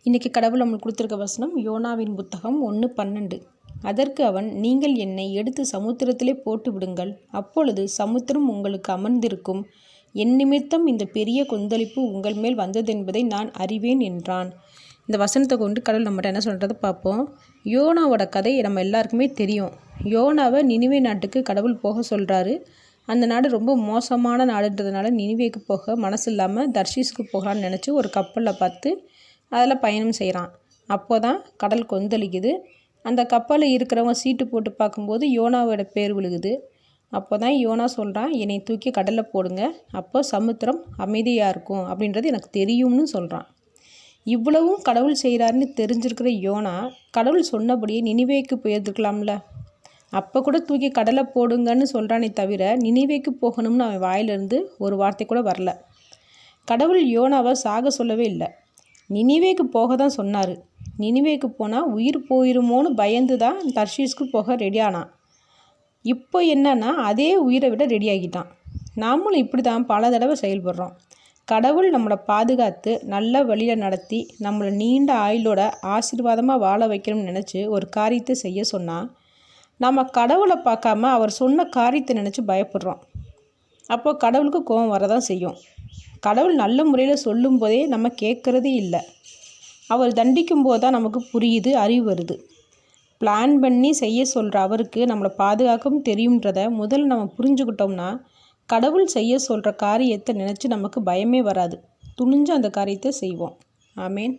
இன்றைக்கி கடவுள் நம்மளுக்கு கொடுத்துருக்க வசனம் யோனாவின் புத்தகம் 1:12. அதற்கு அவன், நீங்கள் என்னை எடுத்து சமுத்திரத்திலே போட்டு விடுங்கள், அப்பொழுது சமுத்திரம் உங்களுக்கு அமர்ந்திருக்கும். என் நிமித்தம் இந்த பெரிய கொந்தளிப்பு உங்கள் மேல் வந்ததென்பதை நான் அறிவேன் என்றான். இந்த வசனத்தை கொண்டு கடவுள் நம்மகிட்ட என்ன சொல்கிறத பார்ப்போம். யோனாவோட கதை நம்ம எல்லாருக்குமே தெரியும். யோனாவை நினிவே நாட்டுக்கு கடவுள் போக சொல்கிறாரு. அந்த நாடு ரொம்ப மோசமான நாடுன்றதுனால நினிவேக்கு போக மனசு இல்லாமல் தர்ஷீஸுக்கு போகலான்னு நினச்சி ஒரு கப்பலில் பார்த்து அதில் பயணம் செய்கிறான். அப்போ தான் கடல் கொந்தளிக்குது. அந்த கப்பலில் இருக்கிறவங்க சீட்டு போட்டு பார்க்கும்போது யோனாவோட பேர் விழுகுது. அப்போ தான் யோனா சொல்கிறான், என்னை தூக்கி கடலில் போடுங்க, அப்போ சமுத்திரம் அமைதியாக இருக்கும் அப்படின்றது எனக்கு தெரியும்னு சொல்கிறான். இவ்வளவும் கடவுள் செய்கிறாருன்னு தெரிஞ்சிருக்கிற யோனா கடவுள் சொன்னபடியே நினிவேக்கு போயிருக்கலாம்ல. அப்போ கூட தூக்கி கடலை போடுங்கன்னு சொல்கிறானே தவிர நினிவேக்கு போகணும்னு அவன் வாயிலிருந்து ஒரு வார்த்தை கூட வரல. கடவுள் யோனாவை சாக சொல்லவே இல்லை, நினிவேக்கு போக தான் சொன்னார். நினிவேக்கு போனால் உயிர் போயிருமோன்னு பயந்து தான் தர்ஷீஸ்க்கு போக ரெடி ஆனான். இப்போ என்னன்னா அதே உயிரை விட ரெடி ஆகிட்டான். நாமளும் இப்படி தான் பல தடவை செயல்படுறோம். கடவுள் நம்மளை பாதுகாத்து நல்ல வழியில் நடத்தி நம்மளை நீண்ட ஆயுளோட ஆசீர்வாதமாக வாழ வைக்கணும்னு நினச்சி ஒரு காரியத்தை செய்ய சொன்னால் நம்ம கடவுளை பார்க்காம அவர் சொன்ன காரியத்தை நினச்சி பயப்படுறோம். அப்போது கடவுளுக்கு கோபம் வரதான் செய்யும். கடவுள் நல்ல முறையில் சொல்லும் போதே நம்ம கேட்குறதே இல்லை. அவர் தண்டிக்கும் போது தான் நமக்கு புரியுது, அறிவு வருது. பிளான் பண்ணி செய்ய சொல்கிற அவருக்கு நம்மளை பாதுகாக்கவும் தெரியுன்றதை முதல்ல நம்ம புரிஞ்சுக்கிட்டோம்னா கடவுள் செய்ய சொல்கிற காரியத்தை நினச்சி நமக்கு பயமே வராது. துணிஞ்சு அந்த காரியத்தை செய்வோம். ஆமேன்.